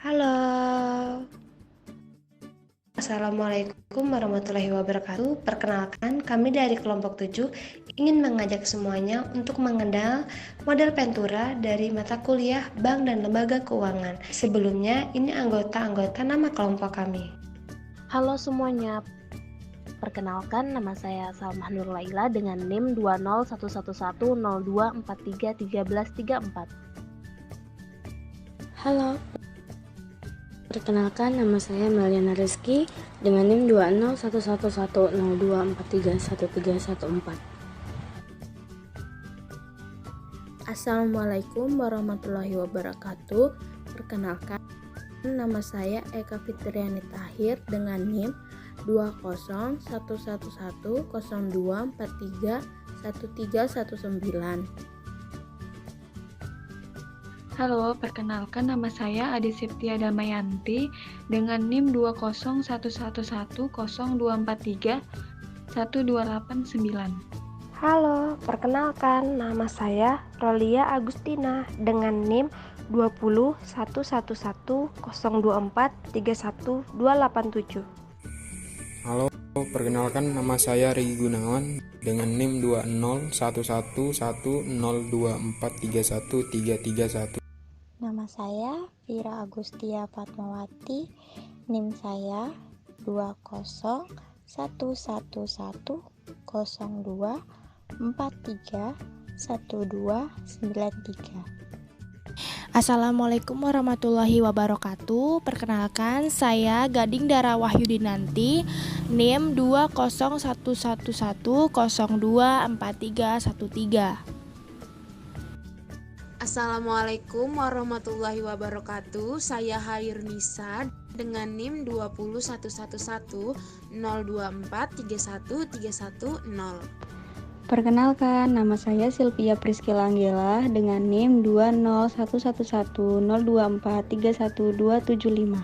Halo, Assalamualaikum warahmatullahi wabarakatuh. Perkenalkan, kami dari kelompok 7 ingin mengajak semuanya untuk mengenal model Ventura dari mata kuliah Bank dan Lembaga Keuangan. Sebelumnya, ini anggota-anggota nama kelompok kami. Halo semuanya, perkenalkan nama saya Salmah Nur Laila dengan NIM 2011102431334. Halo, perkenalkan nama saya Meliana Rizky dengan NIM 2011102431314. Assalamualaikum warahmatullahi wabarakatuh. Perkenalkan, nama saya Eka Fitriani Tahir dengan NIM 2011102431319. Halo, perkenalkan nama saya Adi Septia Damayanti dengan NIM 2011102431289. Halo, perkenalkan nama saya Rolia Agustina dengan NIM 2011102431287. Halo, perkenalkan nama saya Rigi Gunawan dengan NIM 2011102431331. Nama saya Vira Agustia Fatmawati, NIM saya 2011102431293. Assalamualaikum warahmatullahi wabarakatuh. Perkenalkan, saya Gading Dara Wahyudinanti, NIM 20111024313. Assalamualaikum warahmatullahi wabarakatuh. Saya Hayur Nisa dengan NIM 2011102431310. Perkenalkan, nama saya Sylvia Priskila Anggela dengan NIM 2011102431275.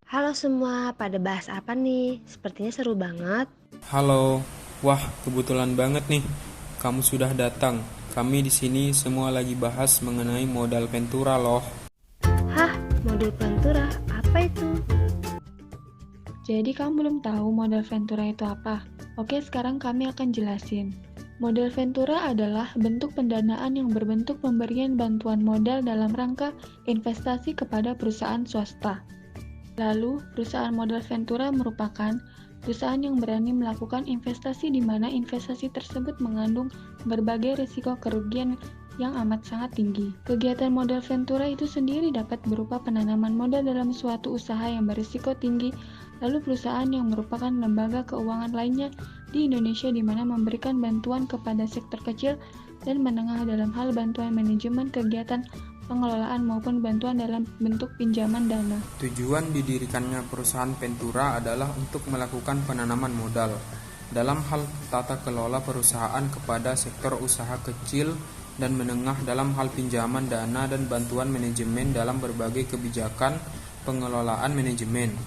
Halo semua, pada bahas apa nih? Sepertinya seru banget. Halo, wah kebetulan banget nih, kamu sudah datang. Kami di sini semua lagi bahas mengenai modal Ventura loh. Hah, model Ventura? Apa itu? Jadi kamu belum tahu modal Ventura itu apa? Oke, sekarang kami akan jelasin. Modal Ventura adalah bentuk pendanaan yang berbentuk pemberian bantuan modal dalam rangka investasi kepada perusahaan swasta. Lalu, perusahaan modal Ventura merupakan perusahaan yang berani melakukan investasi di mana investasi tersebut mengandung berbagai risiko kerugian yang amat sangat tinggi. Kegiatan modal Ventura itu sendiri dapat berupa penanaman modal dalam suatu usaha yang berisiko tinggi, lalu perusahaan yang merupakan lembaga keuangan lainnya di Indonesia di mana memberikan bantuan kepada sektor kecil dan menengah dalam hal bantuan manajemen kegiatan pengelolaan maupun bantuan dalam bentuk pinjaman dana. Tujuan didirikannya perusahaan Ventura adalah untuk melakukan penanaman modal dalam hal tata kelola perusahaan kepada sektor usaha kecil dan menengah dalam hal pinjaman dana dan bantuan manajemen dalam berbagai kebijakan pengelolaan manajemen.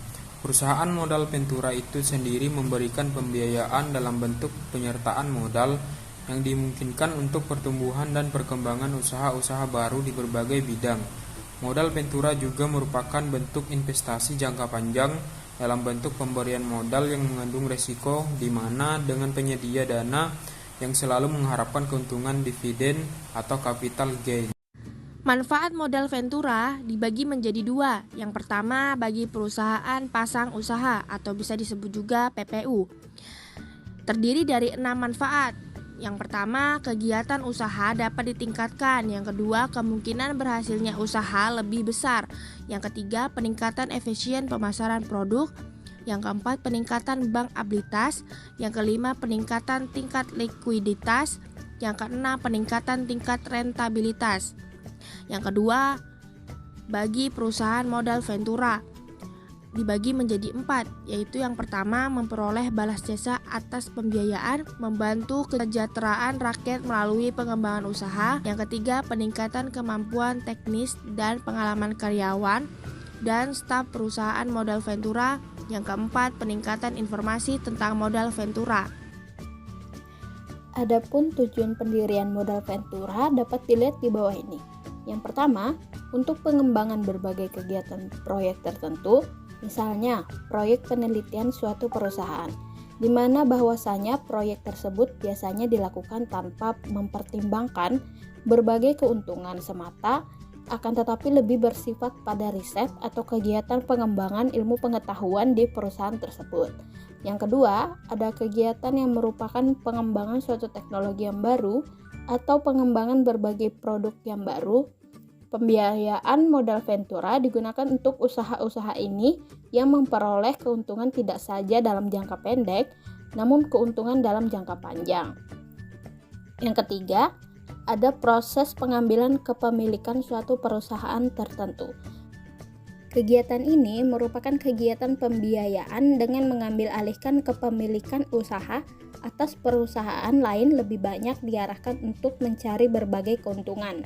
Perusahaan modal Ventura itu sendiri memberikan pembiayaan dalam bentuk penyertaan modal yang dimungkinkan untuk pertumbuhan dan perkembangan usaha-usaha baru di berbagai bidang. Modal Ventura juga merupakan bentuk investasi jangka panjang dalam bentuk pemberian modal yang mengandung risiko di mana dengan penyedia dana yang selalu mengharapkan keuntungan dividen atau capital gain. Manfaat modal Ventura dibagi menjadi dua. Yang pertama bagi perusahaan pasang usaha atau bisa disebut juga PPU. Terdiri dari 6 manfaat. Yang pertama, kegiatan usaha dapat ditingkatkan. Yang kedua, kemungkinan berhasilnya usaha lebih besar. Yang ketiga, peningkatan efisien pemasaran produk. Yang keempat, peningkatan bankabilitas. Yang kelima, peningkatan tingkat likuiditas. Yang keenam, peningkatan tingkat rentabilitas. Yang kedua, bagi perusahaan modal Ventura dibagi menjadi 4, yaitu yang pertama memperoleh balas jasa atas pembiayaan, membantu kesejahteraan rakyat melalui pengembangan usaha. Yang ketiga, peningkatan kemampuan teknis dan pengalaman karyawan dan staf perusahaan modal Ventura. Yang keempat, peningkatan informasi tentang modal Ventura. Adapun tujuan pendirian modal Ventura dapat dilihat di bawah ini. Yang pertama, untuk pengembangan berbagai kegiatan proyek tertentu, misalnya proyek penelitian suatu perusahaan, di mana bahwasanya proyek tersebut biasanya dilakukan tanpa mempertimbangkan berbagai keuntungan semata, akan tetapi lebih bersifat pada riset atau kegiatan pengembangan ilmu pengetahuan di perusahaan tersebut. Yang kedua, ada kegiatan yang merupakan pengembangan suatu teknologi yang baru atau pengembangan berbagai produk yang baru. Pembiayaan modal Ventura digunakan untuk usaha-usaha ini yang memperoleh keuntungan tidak saja dalam jangka pendek, namun keuntungan dalam jangka panjang. Yang ketiga, ada proses pengambilan kepemilikan suatu perusahaan tertentu. Kegiatan ini merupakan kegiatan pembiayaan dengan mengambil alihkan kepemilikan usaha atas perusahaan lain lebih banyak diarahkan untuk mencari berbagai keuntungan.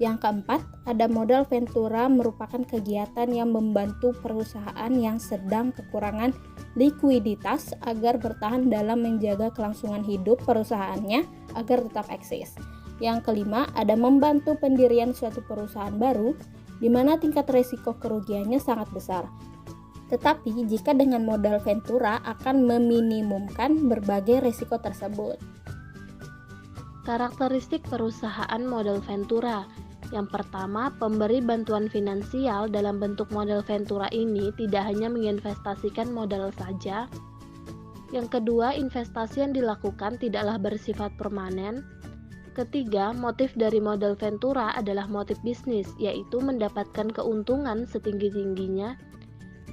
Yang keempat, ada modal Ventura merupakan kegiatan yang membantu perusahaan yang sedang kekurangan likuiditas agar bertahan dalam menjaga kelangsungan hidup perusahaannya agar tetap eksis. Yang kelima, ada membantu pendirian suatu perusahaan baru di mana tingkat risiko kerugiannya sangat besar. Tetapi jika dengan modal Ventura akan meminimumkan berbagai risiko tersebut. Karakteristik perusahaan modal Ventura. Yang pertama, pemberi bantuan finansial dalam bentuk modal Ventura ini tidak hanya menginvestasikan modal saja. Yang kedua, investasi yang dilakukan tidaklah bersifat permanen. Ketiga, motif dari modal Ventura adalah motif bisnis, yaitu mendapatkan keuntungan setinggi-tingginya.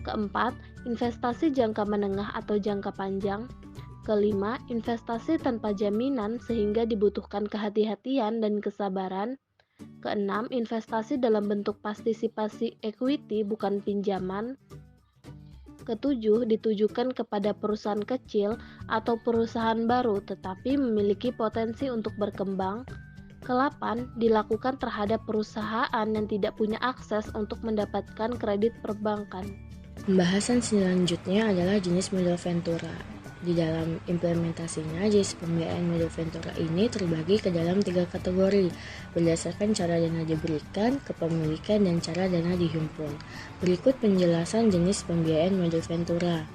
Keempat, investasi jangka menengah atau jangka panjang. Kelima, investasi tanpa jaminan sehingga dibutuhkan kehati-hatian dan kesabaran. Keenam, investasi dalam bentuk partisipasi equity bukan pinjaman. Ketujuh, ditujukan kepada perusahaan kecil atau perusahaan baru tetapi memiliki potensi untuk berkembang. Kelapan, dilakukan terhadap perusahaan yang tidak punya akses untuk mendapatkan kredit perbankan. Pembahasan selanjutnya adalah jenis modal Ventura. Di dalam implementasinya, jenis pembiayaan modal Ventura ini terbagi ke dalam 3 kategori berdasarkan cara dana diberikan, kepemilikan, dan cara dana dihimpun. Berikut penjelasan jenis pembiayaan modal Ventura.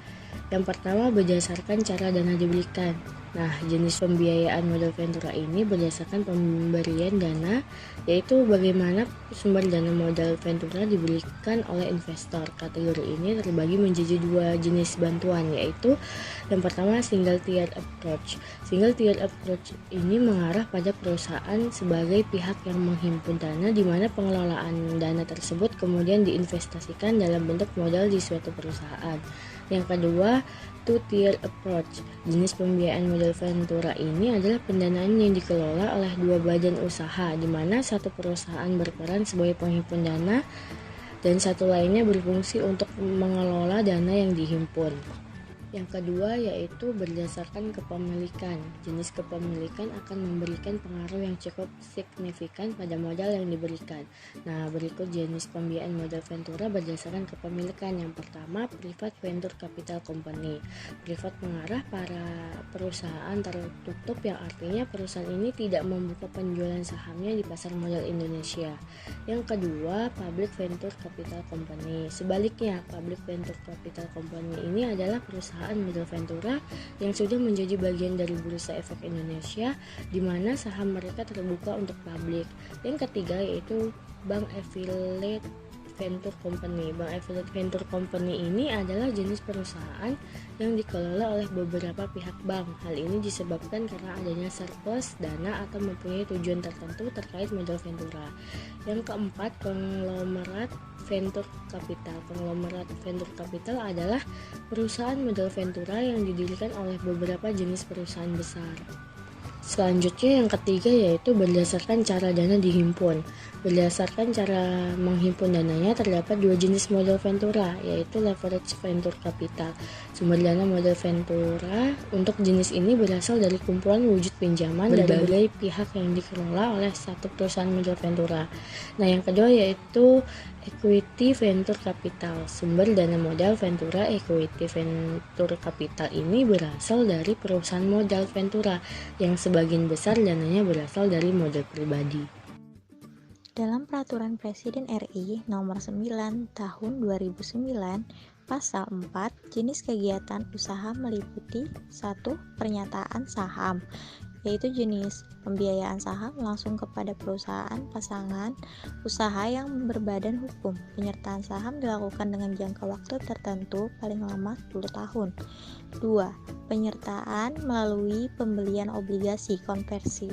Yang pertama berdasarkan cara dana diberikan. Nah, jenis pembiayaan modal Ventura ini berdasarkan pemberian dana, yaitu bagaimana sumber dana modal Ventura diberikan oleh investor. Kategori ini terbagi menjadi 2 jenis bantuan, yaitu yang pertama single tier approach. Single tier approach ini mengarah pada perusahaan sebagai pihak yang menghimpun dana, di mana pengelolaan dana tersebut kemudian diinvestasikan dalam bentuk modal di suatu perusahaan. Yang kedua, two-tier approach. Jenis pembiayaan modal Ventura ini adalah pendanaan yang dikelola oleh 2 badan usaha, di mana satu perusahaan berperan sebagai penghimpun dana dan satu lainnya berfungsi untuk mengelola dana yang dihimpun. Yang kedua yaitu berdasarkan kepemilikan. Jenis kepemilikan akan memberikan pengaruh yang cukup signifikan pada modal yang diberikan. Nah, berikut jenis pembiayaan modal Ventura berdasarkan kepemilikan. Yang pertama, Private Venture Capital Company. Privat mengarah para perusahaan tertutup, yang artinya perusahaan ini tidak membuka penjualan sahamnya di pasar modal Indonesia. Yang kedua, Public Venture Capital Company. Sebaliknya, Public Venture Capital Company ini adalah perusahaan modal Ventura yang sudah menjadi bagian dari Bursa Efek Indonesia, di mana saham mereka terbuka untuk publik. Yang ketiga yaitu Bank Affiliate Venture Company. Bank Affiliate Venture Company ini adalah jenis perusahaan yang dikelola oleh beberapa pihak bank. Hal ini disebabkan karena adanya surplus dana atau mempunyai tujuan tertentu terkait modal Ventura. Yang keempat, konglomerat venture capital. Konglomerat venture capital adalah perusahaan modal Ventura yang didirikan oleh beberapa jenis perusahaan besar. Selanjutnya yang ketiga yaitu berdasarkan cara dana dihimpun. Berdasarkan cara menghimpun dananya terdapat 2 jenis modal Ventura, yaitu leverage venture capital. Sumber dana modal Ventura untuk jenis ini berasal dari kumpulan wujud pinjaman dari berbagai pihak yang dikelola oleh satu perusahaan modal Ventura. Nah, yang kedua yaitu equity venture capital. Sumber dana modal Ventura equity venture capital ini berasal dari perusahaan modal Ventura yang sebagai sebagian besar dananya berasal dari modal pribadi. Dalam Peraturan Presiden RI Nomor 9 Tahun 2009, Pasal 4, jenis kegiatan usaha meliputi 1. Pernyataan saham, yaitu jenis pembiayaan saham langsung kepada perusahaan pasangan usaha yang berbadan hukum. Penyertaan saham dilakukan dengan jangka waktu tertentu paling lama 10 tahun. 2. Penyertaan melalui pembelian obligasi konversi.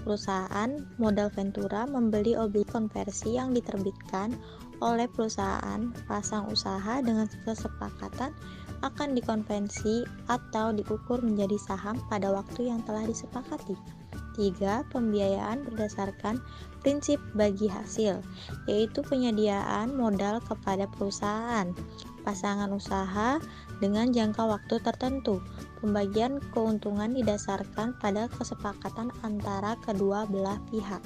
Perusahaan modal ventura membeli obligasi konversi yang diterbitkan oleh perusahaan pasang usaha dengan kesepakatan akan dikonversi atau diukur menjadi saham pada waktu yang telah disepakati. 3. Pembiayaan berdasarkan prinsip bagi hasil, yaitu penyediaan modal kepada perusahaan pasangan usaha dengan jangka waktu tertentu. Pembagian keuntungan didasarkan pada kesepakatan antara kedua belah pihak.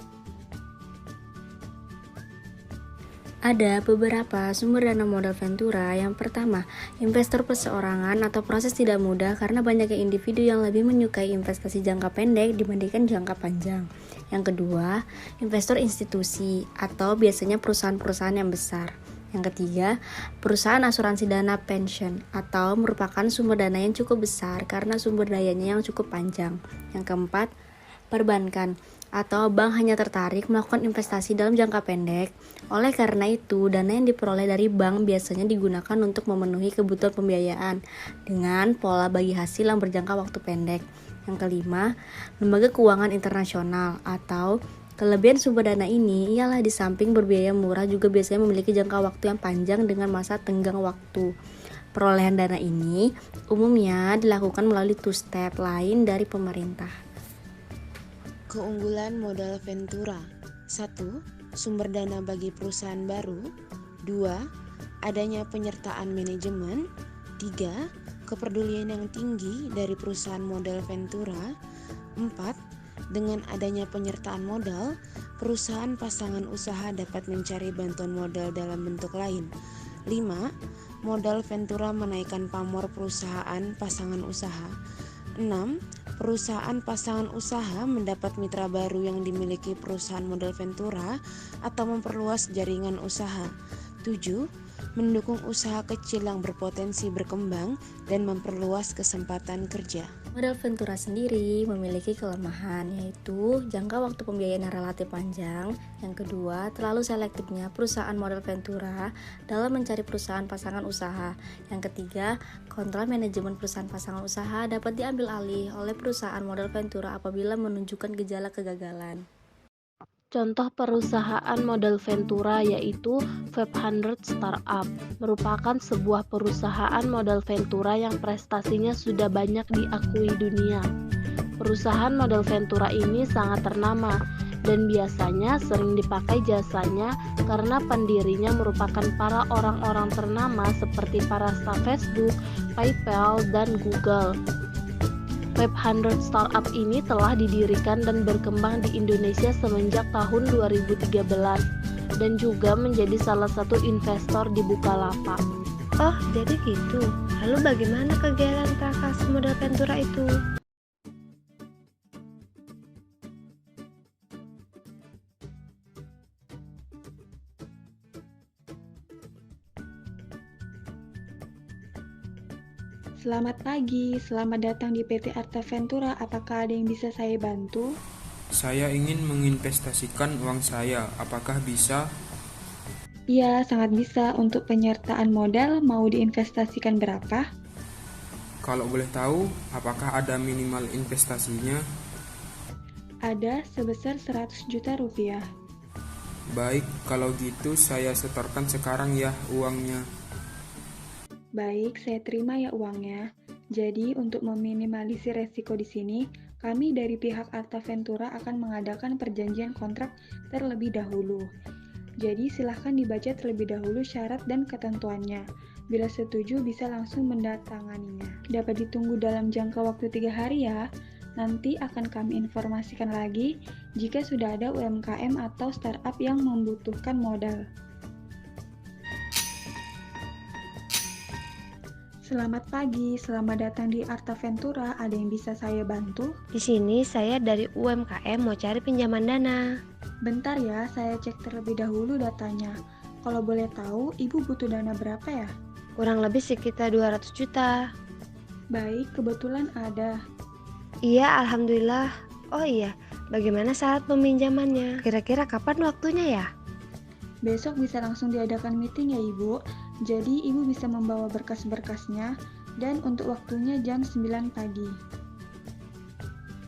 Ada beberapa sumber dana modal ventura. Yang pertama, investor perseorangan atau proses tidak mudah karena banyaknya individu yang lebih menyukai investasi jangka pendek dibandingkan jangka panjang. Yang kedua, investor institusi atau biasanya perusahaan-perusahaan yang besar. Yang ketiga, perusahaan asuransi dana pensiun atau merupakan sumber dana yang cukup besar karena sumber dayanya yang cukup panjang. Yang keempat, perbankan atau bank hanya tertarik melakukan investasi dalam jangka pendek. Oleh karena itu, dana yang diperoleh dari bank biasanya digunakan untuk memenuhi kebutuhan pembiayaan dengan pola bagi hasil yang berjangka waktu pendek. Yang kelima, lembaga keuangan internasional atau kelebihan sumber dana ini ialah di samping berbiaya murah juga biasanya memiliki jangka waktu yang panjang dengan masa tenggang waktu. Perolehan dana ini umumnya dilakukan melalui two-step lain dari pemerintah. Keunggulan modal ventura: 1. Sumber dana bagi perusahaan baru. 2. Adanya penyertaan manajemen. 3. Kepedulian yang tinggi dari perusahaan modal ventura. 4. Dengan adanya penyertaan modal, perusahaan pasangan usaha dapat mencari bantuan modal dalam bentuk lain. 5. Modal ventura menaikkan pamor perusahaan pasangan usaha. 6. Perusahaan pasangan usaha mendapat mitra baru yang dimiliki perusahaan modal ventura atau memperluas jaringan usaha. 7. Mendukung usaha kecil yang berpotensi berkembang dan memperluas kesempatan kerja. Modal ventura sendiri memiliki kelemahan, yaitu jangka waktu pembiayaan yang relatif panjang. Yang kedua, terlalu selektifnya perusahaan modal ventura dalam mencari perusahaan pasangan usaha. Yang ketiga, kontrol manajemen perusahaan pasangan usaha dapat diambil alih oleh perusahaan modal ventura apabila menunjukkan gejala kegagalan. Contoh perusahaan modal ventura yaitu 500 Startup, merupakan sebuah perusahaan modal ventura yang prestasinya sudah banyak diakui dunia. Perusahaan modal ventura ini sangat ternama dan biasanya sering dipakai jasanya karena pendirinya merupakan para orang-orang ternama seperti para staf Facebook, PayPal, dan Google. 500 Startup ini telah didirikan dan berkembang di Indonesia semenjak tahun 2013 dan juga menjadi salah satu investor di Bukalapak. Oh, jadi gitu. Lalu bagaimana kegiatan transaksi modal ventura itu? Selamat pagi, selamat datang di PT Arta Ventura. Apakah ada yang bisa saya bantu? Saya ingin menginvestasikan uang saya, apakah bisa? Iya, sangat bisa. Untuk penyertaan modal, mau diinvestasikan berapa? Kalau boleh tahu, apakah ada minimal investasinya? Ada sebesar 100 juta rupiah. Baik, kalau gitu saya setorkan sekarang ya uangnya. Baik, saya terima ya uangnya. Jadi, untuk meminimalisir resiko di sini, kami dari pihak Arta Ventura akan mengadakan perjanjian kontrak terlebih dahulu. Jadi, silahkan dibaca terlebih dahulu syarat dan ketentuannya. Bila setuju, bisa langsung mendatanganinya. Dapat ditunggu dalam jangka waktu 3 hari ya. Nanti akan kami informasikan lagi jika sudah ada UMKM atau startup yang membutuhkan modal. Selamat pagi, selamat datang di Arta Ventura. Ada yang bisa saya bantu? Di sini saya dari UMKM mau cari pinjaman dana. Bentar ya, saya cek terlebih dahulu datanya. Kalau boleh tahu, Ibu butuh dana berapa ya? Kurang lebih sekitar 200 juta. Baik, kebetulan ada. Iya, alhamdulillah. Oh iya, bagaimana syarat peminjamannya? Kira-kira kapan waktunya ya? Besok bisa langsung diadakan meeting ya Ibu. Jadi Ibu bisa membawa berkas-berkasnya dan untuk waktunya jam 9 pagi.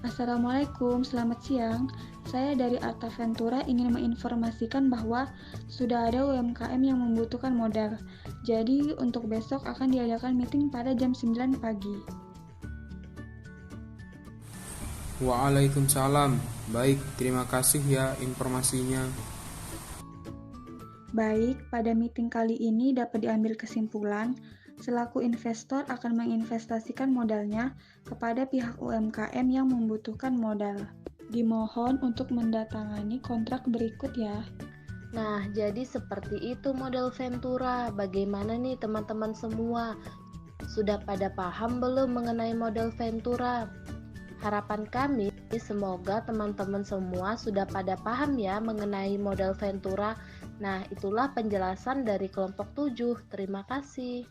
Assalamualaikum, selamat siang. Saya dari Arta Ventura ingin menginformasikan bahwa sudah ada UMKM yang membutuhkan modal. Jadi untuk besok akan diadakan meeting pada jam 9 pagi. Waalaikumsalam. Baik, terima kasih ya informasinya. Baik, pada meeting kali ini dapat diambil kesimpulan, selaku investor akan menginvestasikan modalnya kepada pihak UMKM yang membutuhkan modal. Dimohon untuk mendatangani kontrak berikut ya. Nah, jadi seperti itu model Ventura. Bagaimana nih teman-teman semua? Sudah pada paham belum mengenai model Ventura? Harapan kami semoga teman-teman semua sudah pada paham ya mengenai model Ventura. Nah, itulah penjelasan dari kelompok 7. Terima kasih.